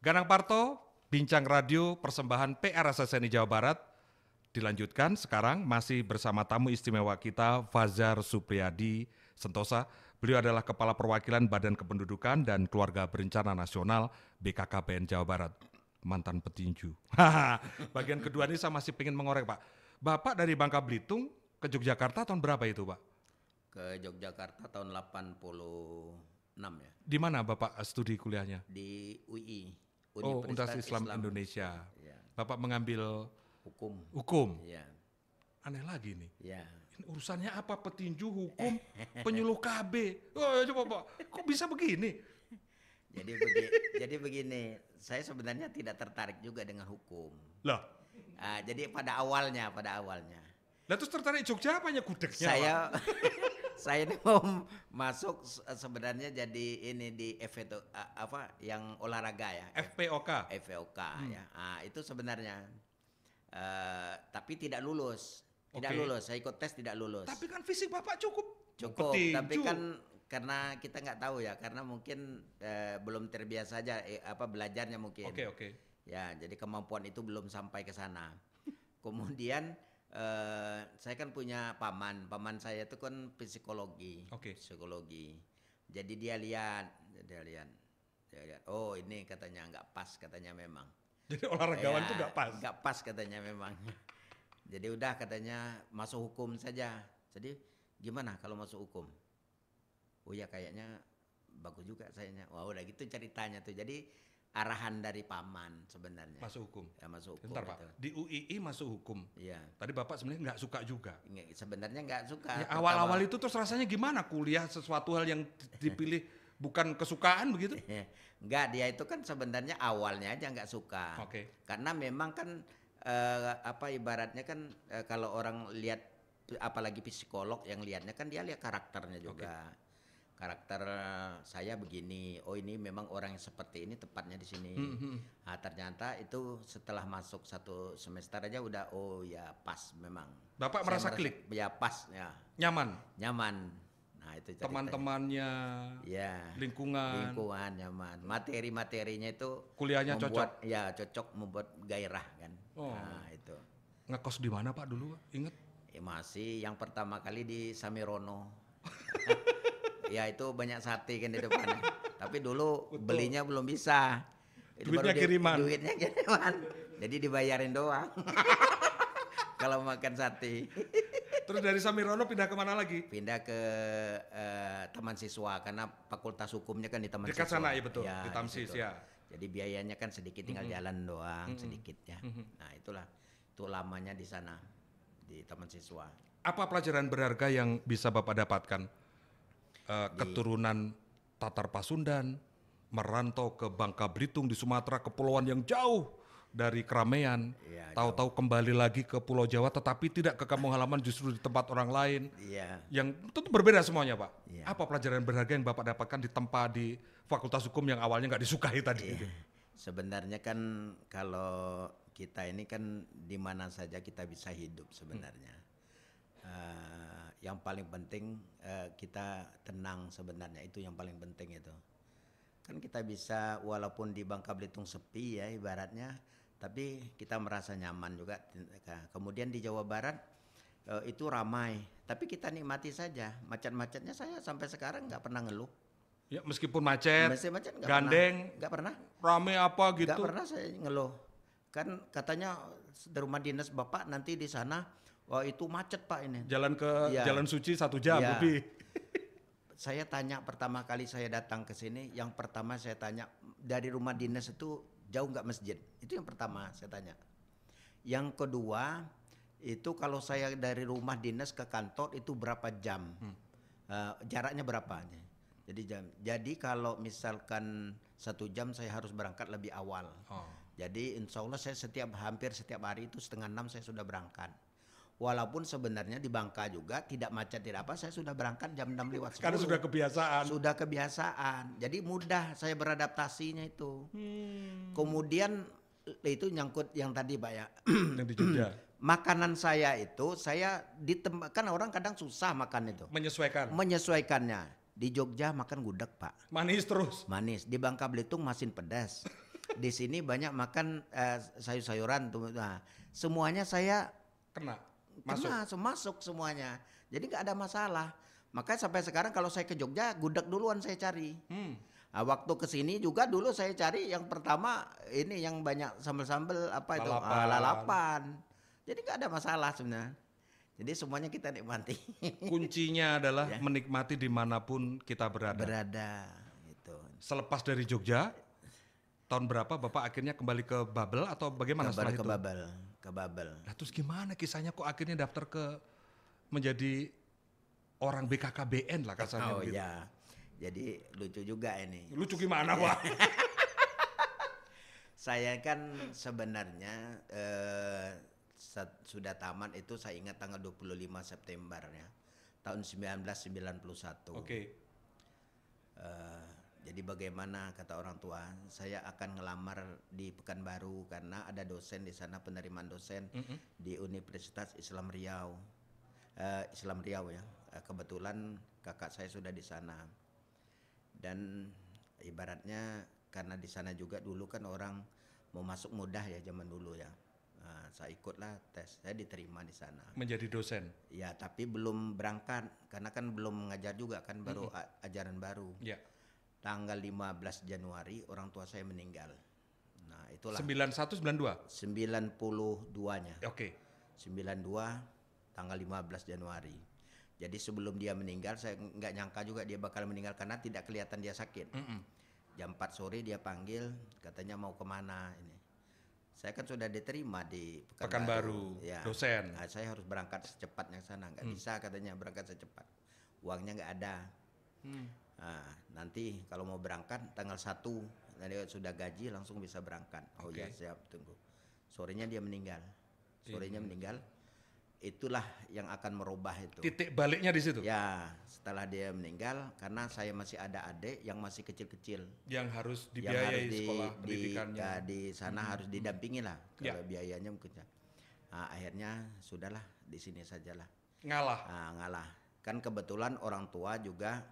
Ganang Parto, Bincang Radio Persembahan PRSSNI Jawa Barat. Dilanjutkan sekarang masih bersama tamu istimewa kita, Fajar Supriyadi Sentosa. Beliau adalah Kepala Perwakilan Badan Kependudukan dan Keluarga Berencana Nasional BKKBN Jawa Barat. Mantan petinju. Bagian kedua ini saya masih pengen mengorek, Pak. Bapak dari Bangka Belitung ke Yogyakarta tahun berapa itu, Pak? Ke Yogyakarta tahun 86 ya. Di mana Bapak studi kuliahnya? Di UI. Universitas Islam Indonesia. Ya. Bapak mengambil Hukum. hukum. Ya. Aneh lagi nih. Ya. Ini urusannya apa? Petinju, hukum, penyuluh KB. Oh, coba Pak, kok bisa begini? Jadi begini, saya sebenarnya tidak tertarik juga dengan hukum. Lah, Jadi pada awalnya. lah terus tertarik Jogja apanya gudegnya? Saya ini mau masuk sebenarnya jadi ini di yang olahraga ya. FPOK. FPOK ya. Itu sebenarnya. Tapi tidak lulus. Tidak Oke. lulus. Saya ikut tes tidak lulus. Tapi kan fisik Bapak cukup. Cukup. Tapi Petinju. kan karena kita nggak tahu ya. Karena mungkin belum terbiasa aja belajarnya mungkin. Oke. Ya, jadi kemampuan itu belum sampai ke sana. Kemudian saya kan punya paman saya itu kan psikologi. Oke. Psikologi. Jadi dia lihat, oh ini katanya nggak pas katanya memang. Jadi olahragawan itu nggak pas. Nggak pas katanya memang. Jadi udah katanya masuk hukum saja. Jadi gimana kalau masuk hukum? Oh ya kayaknya bagus juga sayanya. Wah udah gitu ceritanya tuh. Jadi arahan dari paman sebenarnya. Masuk hukum. Ya masuk hukum. Bentar Pak, itu. di UII masuk hukum. Iya. Tadi Bapak sebenarnya nggak suka juga. Sebenarnya nggak suka. Ya, awal-awal itu terus rasanya gimana? Kuliah sesuatu hal yang dipilih bukan kesukaan begitu? Enggak, dia itu kan sebenarnya awalnya aja nggak suka. Oke. Karena memang kan ibaratnya kan kalau orang lihat apalagi psikolog yang lihatnya kan dia lihat karakternya juga. Karakter saya begini. Oh ini memang orang yang seperti ini tepatnya di sini. Nah, ternyata itu setelah masuk 1 semester aja udah oh ya pas memang. Bapak merasa klik? Ya pas ya. Nyaman? Nah itu ceritanya. Teman-temannya, Ya. lingkungan Nyaman. Materi-materinya itu kuliahnya membuat, ya cocok membuat gairah kan. Oh. Nah itu. Ngekos di mana Pak dulu? Ingat? Masih yang pertama kali di Samirono. Ya itu banyak sate kan di depannya. Tapi dulu Betul. belinya belum bisa. Itu Duitnya kiriman. Duitnya kiriman. Jadi dibayarin doang. Kalau makan sate. Terus dari Samirono pindah kemana lagi? Pindah ke Taman Siswa karena Fakultas Hukumnya kan di Taman Dekat Siswa. sana ya betul, di di Tamsis situ. ya. Jadi biayanya kan sedikit tinggal jalan doang sedikit ya. Nah itulah itu lamanya di sana di Taman Siswa. Apa pelajaran berharga yang bisa Bapak dapatkan? Keturunan Tatar Pasundan, merantau ke Bangka Belitung di Sumatera, kepulauan yang jauh dari keramaian. Iya, Tahu-tahu kembali lagi ke Pulau Jawa tetapi tidak ke kampung halaman justru di tempat orang lain. Iya. Yang tentu berbeda semuanya Pak. Iya. Apa pelajaran berharga yang Bapak dapatkan di tempat di Fakultas Hukum yang awalnya nggak disukai tadi? Iya. Sebenarnya kan kalau kita ini kan di mana saja kita bisa hidup sebenarnya. Yang paling penting kita tenang sebenarnya, itu yang paling penting itu. Kan kita bisa walaupun di Bangka Belitung sepi ya ibaratnya, tapi kita merasa nyaman juga. Kemudian di Jawa Barat itu ramai, tapi kita nikmati saja. Macet-macetnya saya sampai sekarang nggak pernah ngeluh. Ya meskipun macet, Macet nggak gandeng, nggak pernah. rame apa gitu. Nggak pernah saya ngeluh. Kan katanya di rumah dinas Bapak nanti di sana, wah itu macet Pak ini. Jalan ke Iya. Jalan Suci 1 jam Iya. lebih. Saya tanya pertama kali saya datang ke sini, yang pertama saya tanya dari rumah dinas itu jauh nggak masjid? Itu yang pertama saya tanya. Yang kedua itu kalau saya dari rumah dinas ke kantor itu berapa jam? Jaraknya berapa? Jadi kalau misalkan 1 jam saya harus berangkat lebih awal. Oh. Jadi insya Allah saya hampir setiap hari itu 5:30 saya sudah berangkat. Walaupun sebenarnya di Bangka juga tidak macet tidak apa, saya sudah berangkat jam 6 lewat 10. Karena sudah kebiasaan. Sudah kebiasaan. Jadi mudah saya beradaptasinya itu. Kemudian itu nyangkut yang tadi Pak ya. Yang di Jogja. Makanan saya itu kan orang kadang susah makan itu. Menyesuaikannya. Di Jogja makan gudeg Pak. Manis terus. Manis. Di Bangka Belitung masin pedas. Di sini banyak makan sayur-sayuran tuh. Nah, semuanya saya Kena. Masuk. masuk semuanya. Jadi nggak ada masalah. Makanya sampai sekarang kalau saya ke Jogja, gudeg duluan saya cari. Nah, waktu ke sini juga dulu saya cari yang pertama ini yang banyak sambel-sambel apa itu lalapan. Jadi nggak ada masalah sebenarnya. Jadi semuanya kita nikmati. Kuncinya adalah menikmati dimanapun kita berada. Gitu. Selepas dari Jogja, tahun berapa Bapak akhirnya kembali ke Babel atau bagaimana setelah itu? Ke Babel. Nah, terus gimana kisahnya kok akhirnya daftar menjadi orang BKKBN lah kasarnya begitu. Ya. Jadi lucu juga ini. Lucu gimana Pak? Saya kan sebenarnya sudah tamat itu saya ingat tanggal 25 September ya. Tahun 1991. Oke. Jadi bagaimana kata orang tua, saya akan ngelamar di Pekanbaru karena ada dosen di sana, penerimaan dosen di Universitas Islam Riau. Islam Riau ya. Kebetulan kakak saya sudah di sana. Dan ibaratnya karena di sana juga dulu kan orang mau masuk mudah ya zaman dulu ya. Nah, saya ikutlah tes, saya diterima di sana. Menjadi dosen? Ya, tapi belum berangkat karena kan belum mengajar juga kan, baru ajaran baru. Ya. Tanggal 15 Januari orang tua saya meninggal. Nah, itulah 91 92? 92-nya. Oke. 92 tanggal 15 Januari. Jadi sebelum dia meninggal saya nggak nyangka juga dia bakal meninggal karena tidak kelihatan dia sakit. Jam 4 sore dia panggil, katanya mau kemana ini. Saya kan sudah diterima di Pekanbaru, ya. Dosen. Nah, saya harus berangkat secepatnya ke sana, nggak bisa katanya berangkat secepat. Uangnya nggak ada. Nah, nanti kalau mau berangkat tanggal 1, nanti sudah gaji langsung bisa berangkat. Oh ya siap, tunggu. Sorenya dia meninggal. Meninggal. Itulah yang akan merubah itu. Titik baliknya di situ? Ya, setelah dia meninggal karena saya masih ada adik yang masih kecil-kecil. Yang harus dibiayai sekolah pendidikannya. Ya, di sana harus didampingi lah kalau biayanya mungkin. Nah, akhirnya sudahlah di sini sajalah. Ngalah? Nah, ngalah. Kan kebetulan orang tua juga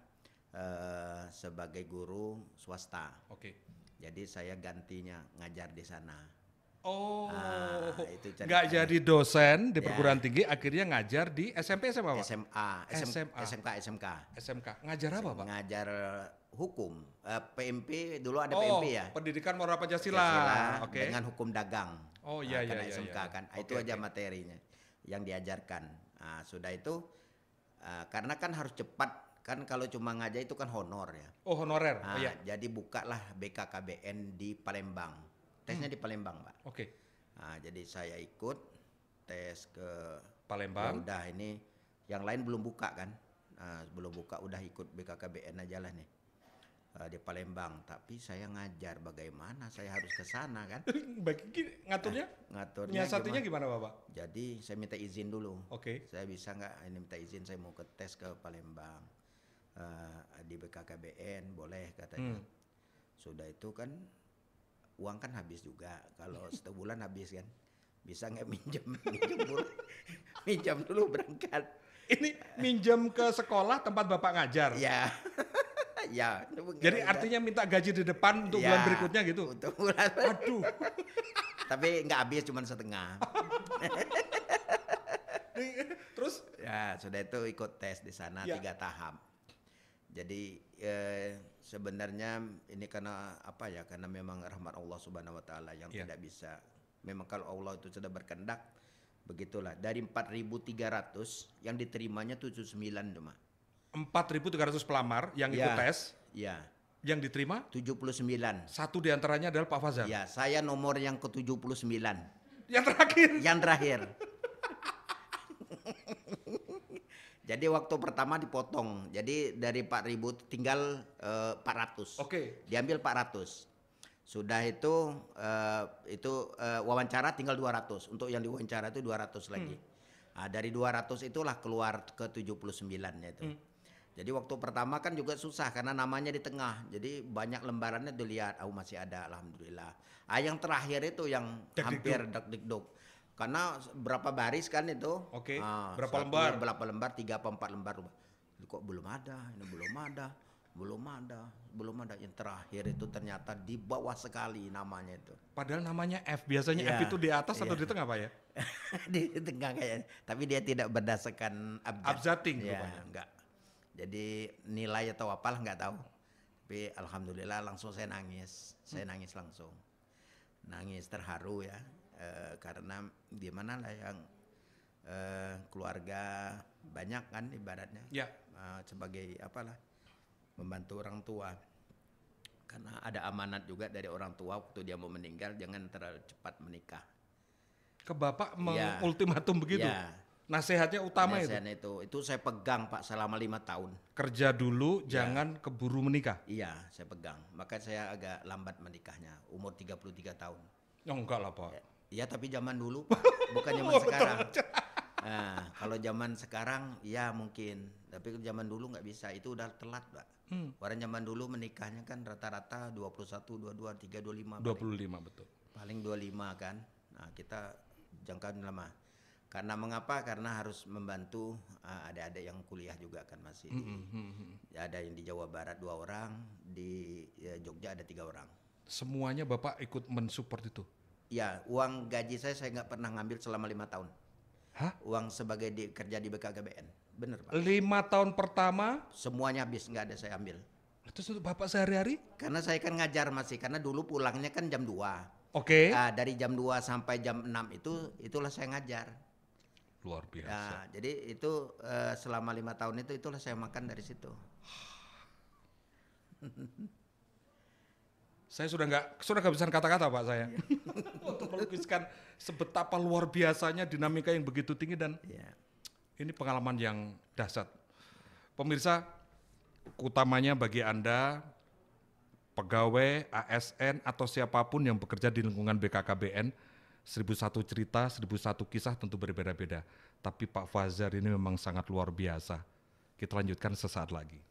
sebagai guru swasta. Oke. Jadi saya gantinya ngajar di sana. Oh, itu nggak jadi dosen di perguruan tinggi, akhirnya ngajar di SMP SMA Pak? SMK. SMK, ngajar apa Pak? Ngajar hukum, PMP dulu ada PMP ya. Pendidikan Moral Pancasila. Oke. Dengan hukum dagang. Oh iya iya. SMK kan, itu aja materinya yang diajarkan. Nah, sudah itu karena kan harus cepat kan, kalau cuma ngajar itu kan honor ya. Oh honorer. Nah, jadi bukalah BKKBN di Palembang. Tesnya di Palembang, Pak. Oke. Nah, jadi saya ikut tes ke Palembang. Ya udah ini yang lain belum buka kan. Nah, belum buka udah ikut BKKBN aja lah nih. Di Palembang, tapi saya ngajar bagaimana saya harus ke sana kan. Ngaturnya? Ngaturnya Nyiasatinya gimana Bapak? Jadi saya minta izin dulu. Oke. Saya bisa nggak ini minta izin, saya mau ke tes ke Palembang. Di BKKBN boleh katanya. Sudah itu kan uang kan habis juga, kalau sebulan habis kan, bisa nggak minjam dulu berangkat. Ini minjam ke sekolah tempat Bapak ngajar? Ya, ya. Jadi artinya minta gaji di depan untuk bulan berikutnya gitu? Untuk bulan. Aduh. Tapi nggak habis, cuma setengah. Terus? Ya, sudah itu ikut tes di sana 3 tahap. Jadi sebenarnya ini karena apa ya? Karena memang rahmat Allah Subhanahu wa taala yang tidak bisa. Memang kalau Allah itu sudah berkehendak, begitulah. Dari 4.300 yang diterimanya 79 cuma. 4.300 pelamar yang ikut tes? Iya. Yang diterima? 79. Satu diantaranya adalah Pak Fazar? Ya, saya nomor yang ke-79. Yang terakhir? Yang terakhir. Jadi waktu pertama dipotong. Jadi dari 4.000 tinggal 400. Oke. Diambil 400. Sudah itu wawancara tinggal 200. Untuk yang diwawancara itu 200 lagi. Nah, dari 200 itulah keluar ke 79-nya itu. Jadi waktu pertama kan juga susah karena namanya di tengah. Jadi banyak lembarannya dilihat, masih ada alhamdulillah. Yang terakhir itu yang hampir deg-deg. Karena berapa baris kan itu? Oke. Berapa lembar? Berapa lembar? 3 apa 4 lembar. Kok belum ada? Ini belum ada. belum ada. Yang terakhir itu ternyata di bawah sekali namanya itu. Padahal namanya F. Biasanya Iya, F itu di atas atau iya. di tengah Pak ya? Di tengah kayaknya. Tapi dia tidak berdasarkan abjad. Abjading Ya, rupanya. enggak. Jadi nilai atau apalah nggak tahu. Tapi alhamdulillah langsung saya nangis. Saya nangis langsung. Nangis terharu ya. Karena gimana lah yang keluarga banyak kan ibaratnya. Ya. Sebagai apalah membantu orang tua. Karena ada amanat juga dari orang tua waktu dia mau meninggal jangan terlalu cepat menikah. Ke Bapak Ya. mengultimatum begitu? Ya. Nasihatnya utama itu? Nasihatnya itu saya pegang Pak selama 5 tahun. Kerja dulu, Ya. jangan keburu menikah? Iya, saya pegang. Maka saya agak lambat menikahnya, umur 33 tahun. Oh enggak lah Pak. Iya, tapi zaman dulu Pak, bukan zaman sekarang. Nah, kalau zaman sekarang ya mungkin, tapi zaman dulu nggak bisa, itu udah telat Pak. Orang zaman dulu menikahnya kan rata-rata 21, 22, 23, 25. 25 betul. Paling 25 kan. Nah, kita jangka lama. Karena mengapa? Karena harus membantu adik-adik yang kuliah juga kan masih. Ada yang di Jawa Barat 2 orang, di Jogja ada 3 orang. Semuanya Bapak ikut mensupport itu? Ya, uang gaji saya nggak pernah ngambil selama 5 tahun. Hah? Uang sebagai kerja di BKKBN. Bener Pak. 5 tahun pertama, Semuanya habis, nggak ada saya ambil. terus untuk Bapak sehari-hari? Karena saya kan ngajar masih, karena dulu pulangnya kan jam 2. Oke. Dari jam 2 sampai jam 6 itulah saya ngajar. Luar biasa. Nah, jadi itu selama 5 tahun itulah saya makan dari situ. Saya sudah nggak kehabisan kata-kata Pak saya untuk melukiskan sebetapa luar biasanya dinamika yang begitu tinggi dan Ya. ini pengalaman yang dahsyat. Pemirsa, utamanya bagi Anda pegawai ASN atau siapapun yang bekerja di lingkungan BKKBN, 1001 cerita, 1001 kisah tentu berbeda-beda. Tapi Pak Fajar ini memang sangat luar biasa. Kita lanjutkan sesaat lagi.